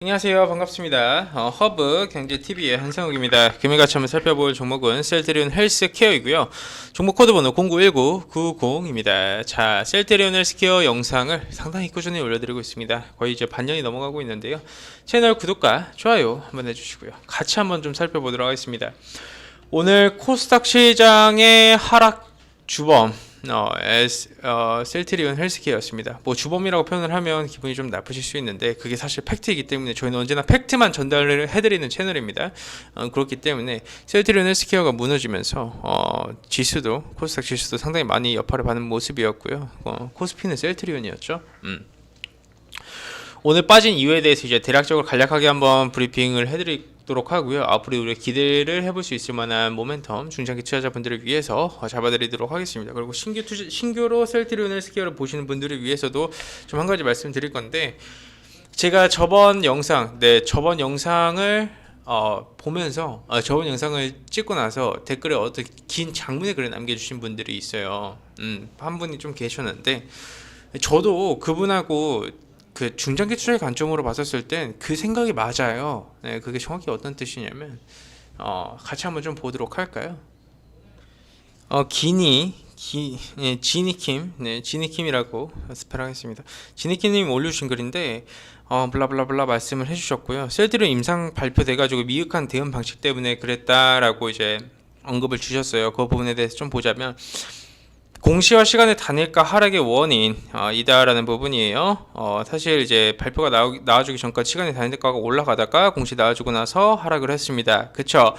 안녕하세요. 반갑습니다. 허브 경제TV의 한상욱입니다. 금일 같이 한번 살펴볼 종목은 셀트리온 헬스케어이고요. 종목 코드 번호 091990입니다. 자, 셀트리온 헬스케어 영상을 상당히 꾸준히 올려드리고 있습니다. 거의 이제 반년이 넘어가고 있는데요. 채널 구독과 좋아요 한번 해주시고요. 같이 한번 좀 살펴보도록 하겠습니다. 오늘 코스닥 시장의 하락 주범 셀트리온 헬스케어였습니다. 뭐 주범이라고 표현을 하면 기분이 좀 나쁘실 수 있는데 그게 사실 팩트이기 때문에 저희는 언제나 팩트만 전달을 해드리는 채널입니다. 그렇기 때문에 셀트리온 헬스케어가 무너지면서 지수도 코스닥 지수도 상당히 많이 여파를 받는 모습이었고요. 코스피는 셀트리온이었죠. 오늘 빠진 이유에 대해서 이제 대략적으로 간략하게 한번 브리핑을 해드리도록 하고요. 앞으로 우리가 기대를 해볼 수 있을 만한 모멘텀 중장기 투자자분들을 위해서 잡아드리도록 하겠습니다. 그리고 신규로 셀트리온 헬스케어를 보시는 분들을 위해서도 좀 한 가지 말씀드릴 건데, 제가 저번 영상을 보면서 저번 영상을 찍고 나서 댓글에 어떤 긴 장문의 글을 남겨주신 분들이 있어요. 한 분이 좀 계셨는데, 저도 그분하고 그 중장기 투자의 관점으로 봤었을 땐 그 생각이 맞아요. 네, 그게 정확히 어떤 뜻이냐면 같이 한번 좀 보도록 할까요? 지니킴, 네, 지니킴이라고 스펠하겠습니다. 지니킴님 올려주신 글인데, 블라블라블라 말씀을 해주셨고요. 셀트리온 임상 발표돼가지고 미흡한 대응 방식 때문에 그랬다라고 이제 언급을 주셨어요. 그 부분에 대해서 좀 보자면, 공시와 시간의 단일가 하락의 원인 이다라는 부분이에요. 사실 이제 발표가 나와주기 전까지 시간의 단일가가 올라가다가 공시 나와주고 나서 하락을 했습니다. 그쵸?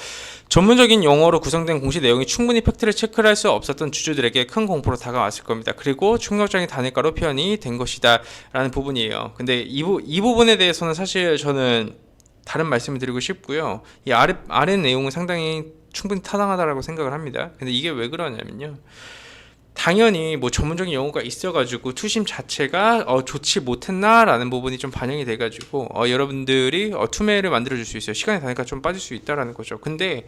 전문적인 용어로 구성된 공시 내용이 충분히 팩트를 체크를 할 수 없었던 주주들에게 큰 공포로 다가왔을 겁니다. 그리고 충격적인 단일가로 표현이 된 것이다 라는 부분이에요. 근데 이 부분에 대해서는 사실 저는 다른 말씀을 드리고 싶고요. 이 아래 내용은 상당히 충분히 타당하다라고 생각을 합니다. 근데 이게 왜 그러냐면요, 당연히 뭐 전문적인 용어가 있어가지고 투심 자체가 좋지 못했나라는 부분이 좀 반영이 돼가지고 여러분들이 투매를 만들어줄 수 있어요. 시간이 다니까 좀 빠질 수 있다라는 거죠. 근데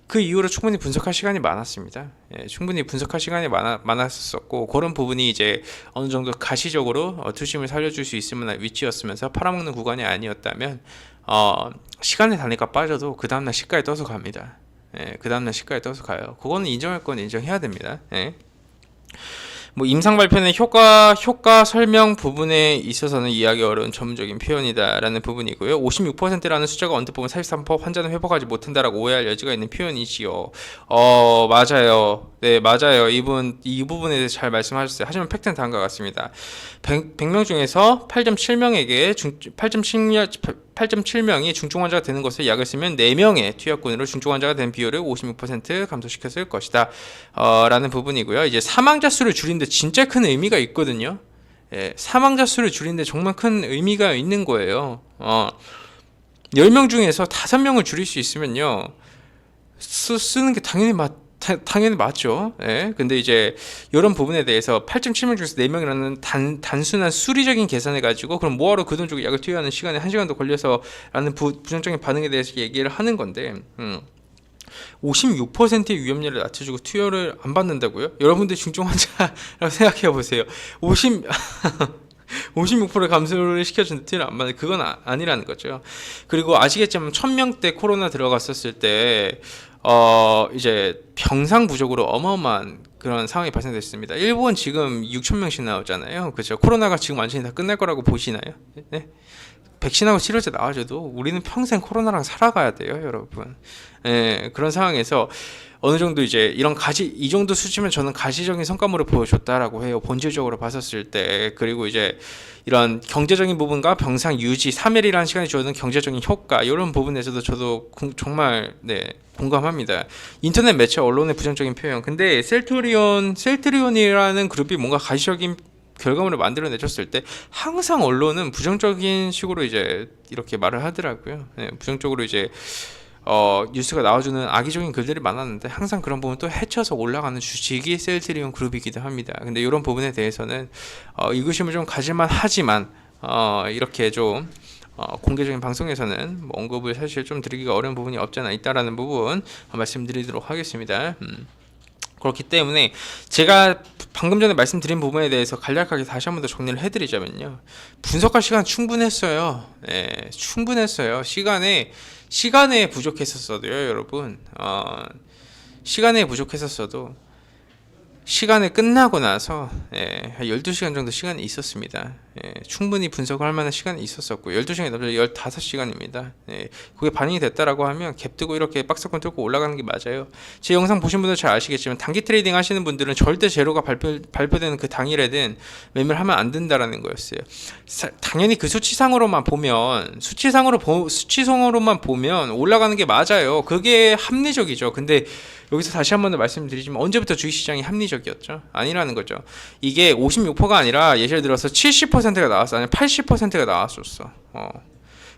그 이후로 충분히 분석할 시간이 많았습니다. 충분히 분석할 시간이 많았었고, 그런 부분이 이제 어느 정도 가시적으로 투심을 살려줄 수 있을 만한 위치였으면서 팔아먹는 구간이 아니었다면 시간이 다니까 빠져도 그 다음날 시가에 떠서 갑니다. 그 다음날 시가에 떠서 가요. 그거는 인정할 건 인정해야 됩니다. 뭐 임상 발표는 효과 설명 부분에 있어서는 이해하기 어려운 전문적인 표현이다라는 부분이고요. 56%라는 숫자가 언뜻 보면 43% 환자는 회복하지 못한다라고 오해할 여지가 있는 표현이지요. 맞아요. 네, 맞아요. 이 부분에 대해서 잘 말씀하셨어요. 하지만 팩트는 다음과 같습니다. 100명 중에서 8.7명이 중증 환자가 되는 것을 약을 쓰면 4명의 투약군으로 중증 환자가 된 비율을 56% 감소시켰을 것이다. 라는 부분이고요. 이제 사망자 수를 줄이는데 진짜 큰 의미가 있거든요. 사망자 수를 줄이는데 정말 큰 의미가 있는 거예요. 10명 중에서 5명을 줄일 수 있으면요, 쓰는 게 당연히 맞죠. 근데 이제 이런 부분에 대해서 8.7명 중에서 4명이라는 단순한 수리적인 계산을 가지고 그럼 뭐하러 그 돈 주고 약을 투여하는 시간에 1시간도 걸려서 라는 부정적인 반응에 대해서 얘기를 하는 건데, 56%의 위험률을 낮춰주고 투여를 안 받는다고요? 여러분들 중증 환자라고 생각해 보세요. 56% 감소를 시켜준 투여를 안 받는, 그건 아니라는 거죠. 그리고 아시겠지만 1000명대 코로나 들어갔었을 때 이제 병상 부족으로 어마어마한 그런 상황이 발생됐습니다. 일본 지금 6,000명씩 나오잖아요. 그렇죠? 코로나가 지금 완전히 다 끝날 거라고 보시나요? 네? 백신하고 치료제 나와줘도 우리는 평생 코로나랑 살아가야 돼요, 여러분. 그런 상황에서 어느 정도 이제 이 정도 수치면 저는 가시적인 성과물을 보여줬다라고 해요. 본질적으로 봤었을 때. 그리고 이제 이런 경제적인 부분과 병상 유지, 3일이라는 시간이 주어진 경제적인 효과, 이런 부분에서도 저도 정말 공감합니다. 인터넷 매체 언론의 부정적인 표현. 근데 셀트리온이라는 그룹이 뭔가 가시적인 결과물을 만들어내줬을 때 항상 언론은 부정적인 식으로 이제 이렇게 말을 하더라고요. 부정적으로 이제 뉴스가 나와주는 악의적인 글들이 많았는데 항상 그런 부분 또 헤쳐서 올라가는 주식이 셀트리온 그룹이기도 합니다. 근데 이런 부분에 대해서는 의구심을 좀 가질만 하지만 이렇게 좀 공개적인 방송에서는 뭐 언급을 사실 좀 드리기가 어려운 부분이 없지 않아 있다라는 부분 말씀드리도록 하겠습니다. 그렇기 때문에 제가 방금 전에 말씀드린 부분에 대해서 간략하게 다시 한 번 더 정리를 해드리자면요. 분석할 시간 충분했어요. 예, 충분했어요. 시간에 부족했었어도요, 여러분. 시간에 부족했었어도 시간에 끝나고 나서 한 12시간 정도 시간이 있었습니다. 충분히 분석을 할 만한 시간이 있었었고 12시간이 넘어서 15시간입니다. 그게 반영이 됐다라고 하면 갭 뜨고 이렇게 박스권 뚫고 올라가는 게 맞아요. 제 영상 보신 분들 잘 아시겠지만 단기 트레이딩 하시는 분들은 절대 제로가 발표되는 그 당일에는 매매를 하면 안 된다라는 거였어요. 당연히 그 수치상으로만 보면 올라가는 게 맞아요. 그게 합리적이죠. 근데 여기서 다시 한 번 더 말씀드리지만 언제부터 주식시장이 합리적이었죠? 아니라는 거죠. 이게 56%가 아니라 예를 들어서 70%가 나왔어. 아니 80%가 나왔었어.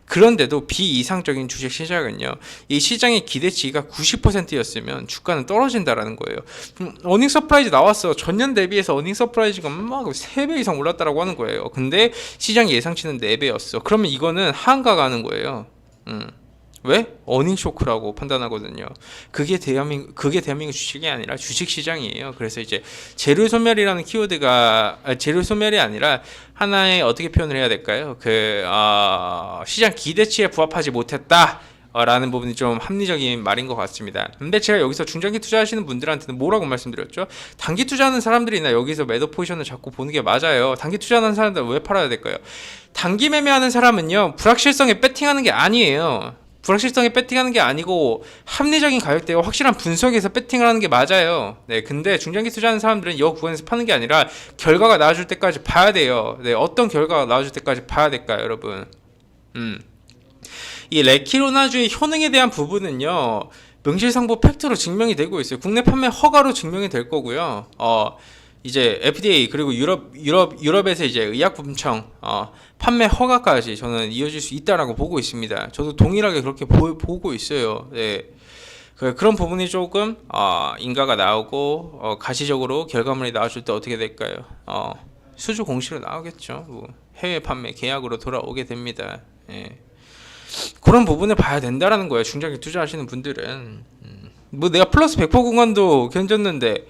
그런데도 비이상적인 주식 시장은요. 이 시장의 기대치가 90%였으면 주가는 떨어진다라는 거예요. 어닝 서프라이즈 나왔어. 전년 대비해서 어닝 서프라이즈가 막 3배 이상 올랐다라고 하는 거예요. 근데 시장 예상치는 4배였어. 그러면 이거는 한가가 하는 거예요. 왜? 어닝 쇼크라고 판단하거든요. 그게 대한민국 주식이 아니라 주식 시장이에요. 그래서 이제 재료 소멸이라는 키워드가 재료 소멸이 아니라 하나의 어떻게 표현을 해야 될까요? 시장 기대치에 부합하지 못했다. 라는 부분이 좀 합리적인 말인 것 같습니다. 근데 제가 여기서 중장기 투자하시는 분들한테는 뭐라고 말씀드렸죠? 단기 투자하는 사람들이나 여기서 매도 포지션을 잡고 보는 게 맞아요. 단기 투자하는 사람들은 왜 팔아야 될까요? 단기 매매하는 사람은요, 불확실성에 배팅하는 게 아니에요. 불확실성에 배팅하는 게 아니고 합리적인 가격대와 확실한 분석에서 배팅을 하는 게 맞아요. 네, 근데 중장기 투자하는 사람들은 이 구간에서 파는 게 아니라 결과가 나와줄 때까지 봐야 돼요. 네, 어떤 결과가 나와줄 때까지 봐야 될까요, 여러분? 이 레키로나주의 효능에 대한 부분은요, 명실상부 팩트로 증명이 되고 있어요. 국내 판매 허가로 증명이 될 거고요. 이제 FDA 그리고 유럽에서 이제 의약품청 판매 허가까지 저는 이어질 수 있다라고 보고 있습니다. 저도 동일하게 그렇게 보고 있어요. 네. 그런 부분이 조금 인가가 나오고 가시적으로 결과물이 나와줄 때 어떻게 될까요? 수주 공시로 나오겠죠. 뭐 해외 판매 계약으로 돌아오게 됩니다. 예. 그런 부분을 봐야 된다라는 거예요. 중장기 투자하시는 분들은 뭐 내가 플러스 100% 구간도 견뎠는데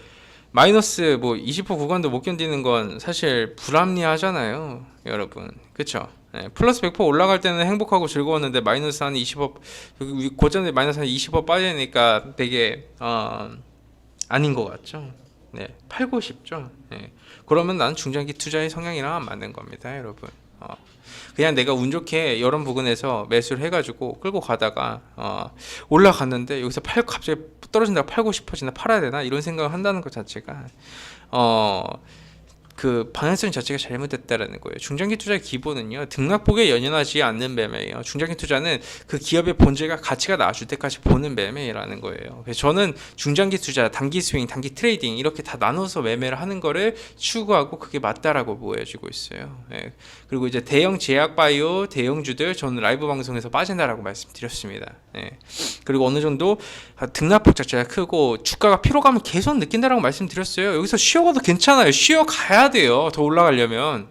마이너스 뭐 20% 구간도 못 견디는 건 사실 불합리하잖아요, 여러분. 그쵸? 네, 플러스 100% 올라갈 때는 행복하고 즐거웠는데 마이너스 한 20% 고점에 마이너스 한 20% 빠지니까 되게 아닌 것 같죠? 네, 팔고 싶죠? 네. 그러면 난 중장기 투자의 성향이랑 안 맞는 겁니다, 여러분. 그냥 내가 운 좋게 이런 부분에서 매수를 해가지고 끌고 가다가 올라갔는데 여기서 갑자기 떨어진다고 팔고 싶어지나 팔아야 되나 이런 생각을 한다는 것 자체가 그 방향성 자체가 잘못됐다라는 거예요. 중장기 투자의 기본은요, 등락폭에 연연하지 않는 매매예요. 중장기 투자는 그 기업의 본질과 가치가 나와줄 때까지 보는 매매라는 거예요. 그래서 저는 중장기 투자, 단기 스윙, 단기 트레이딩 이렇게 다 나눠서 매매를 하는 거를 추구하고 그게 맞다라고 보여지고 있어요. 예. 그리고 이제 대형 제약 바이오 대형주들 저는 라이브 방송에서 빠진다라고 말씀드렸습니다. 예. 그리고 어느 정도 등락폭 자체가 크고 주가가 피로감을 계속 느낀다라고 말씀드렸어요. 여기서 쉬어가도 괜찮아요. 쉬어가야 돼요. 더 올라가려면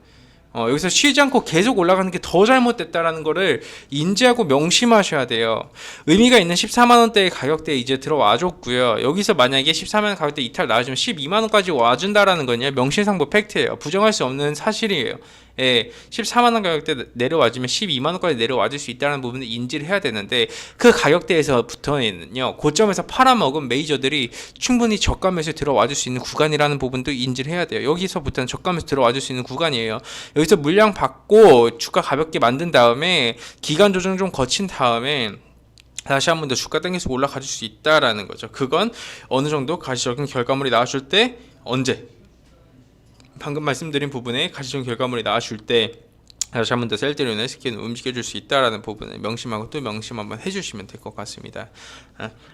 여기서 쉬지 않고 계속 올라가는 게 더 잘못됐다라는 거를 인지하고 명심하셔야 돼요. 의미가 있는 14만 원대의 가격대에 이제 들어와 줬고요. 여기서 만약에 14만 원 가격대 이탈 나와주면 12만 원까지 와준다라는 건요, 명실상부 팩트예요. 부정할 수 없는 사실이에요. 예, 14만 원 가격대 내려와주면 12만 원까지 내려와줄 수 있다는 부분을 인지를 해야 되는데 그 가격대에서부터는요, 고점에서 팔아먹은 메이저들이 충분히 저가매수 들어와줄 수 있는 구간이라는 부분도 인지를 해야 돼요. 여기서부터는 저가매수 들어와줄 수 있는 구간이에요. 여기서 물량 받고 주가 가볍게 만든 다음에 기간 조정 좀 거친 다음에 다시 한 번 더 주가 당겨서 올라가 줄 수 있다라는 거죠. 그건 어느 정도 가시적인 결과물이 나와줄 때 언제? 방금 말씀드린 부분에 가시적인 결과물이 나와줄 때 다시 한 번 더 셀트리온의 스킬을 움직여줄 수 있다라는 부분을 명심하고 또 명심 한번 해주시면 될 것 같습니다.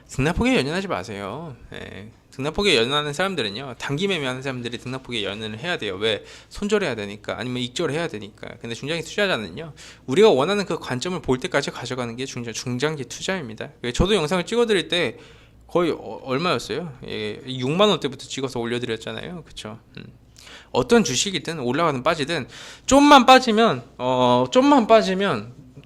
등락폭에 연연하지 마세요. 등락폭에 연연하는 사람들은요, 단기 매매하는 사람들이 등락폭에 연연을 해야 돼요. 왜? 손절해야 되니까, 아니면 익절을 해야 되니까. 근데 중장기 투자자는요, 우리가 원하는 그 관점을 볼 때까지 가져가는 게 중장기 투자입니다. 저도 영상을 찍어드릴 때 거의 얼마였어요? 6만 원대부터 찍어서 올려드렸잖아요. 그쵸? 좀만 빠지든, 올라가든 빠지든 좀만 빠지면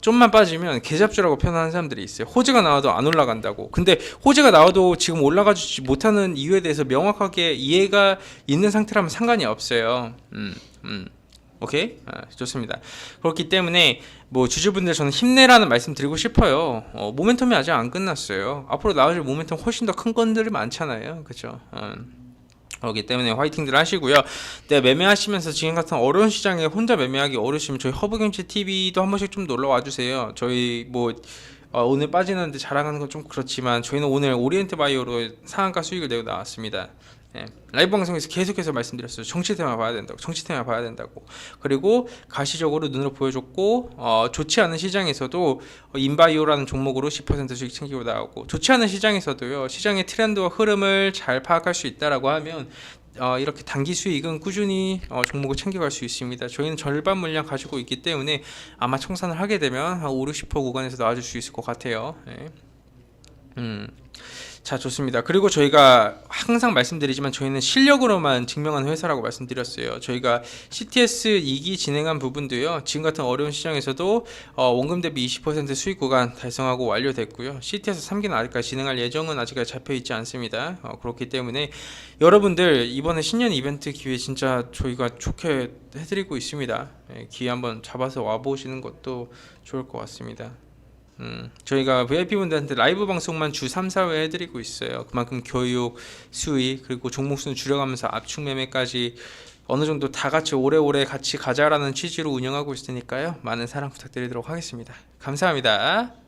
좀만 빠지면 개잡주라고 표현하는 사람들이 있어요. 호재가 나와도 안 올라간다고. 근데 호재가 나와도 지금 올라가지 못하는 이유에 대해서 명확하게 이해가 있는 상태라면 상관이 없어요. 오케이? 좋습니다. 그렇기 때문에 뭐 주주분들 저는 힘내라는 말씀 드리고 싶어요. 모멘텀이 아직 안 끝났어요. 앞으로 나와줄 모멘텀 훨씬 더 큰 건들이 많잖아요. 그렇죠? 그렇기 때문에 화이팅들 하시고요. 네, 매매하시면서 지금 같은 어려운 시장에 혼자 매매하기 어려우시면 저희 허브경제 TV도 한 번씩 좀 놀러 와주세요. 저희 뭐 오늘 빠지는데 자랑하는 건 좀 그렇지만 저희는 오늘 오리엔트 바이오로 상한가 수익을 내고 나왔습니다. 네, 라이브 방송에서 계속해서 말씀드렸어요. 정치 테마 봐야 된다고, 정치 테마 봐야 된다고. 그리고 가시적으로 눈으로 보여줬고 좋지 않은 시장에서도 인바이오라는 종목으로 10% 수익 챙기고 나오고, 좋지 않은 시장에서도요, 시장의 트렌드와 흐름을 잘 파악할 수 있다라고 하면 이렇게 단기 수익은 꾸준히 종목을 챙겨갈 수 있습니다. 저희는 절반 물량 가지고 있기 때문에 아마 청산을 하게 되면 한 5, 60% 구간에서 나와줄 수 있을 것 같아요. 네. 자, 좋습니다. 그리고 저희가 항상 말씀드리지만 저희는 실력으로만 증명하는 회사라고 말씀드렸어요. 저희가 CTS 2기 진행한 부분도요, 지금 같은 어려운 시장에서도 원금 대비 20% 수익 구간 달성하고 완료됐고요. CTS 3기는 아직까지 진행할 예정은 아직까지 잡혀있지 않습니다. 그렇기 때문에 여러분들 이번에 신년 이벤트 기회 진짜 저희가 좋게 해드리고 있습니다. 기회 한번 잡아서 와보시는 것도 좋을 것 같습니다. 저희가 VIP분들한테 라이브 방송만 주 3, 4회 해드리고 있어요. 그만큼 교육, 수익, 그리고 종목수는 줄여가면서 압축 매매까지 어느 정도 다 같이 오래오래 같이 가자라는 취지로 운영하고 있으니까요. 많은 사랑 부탁드리도록 하겠습니다. 감사합니다.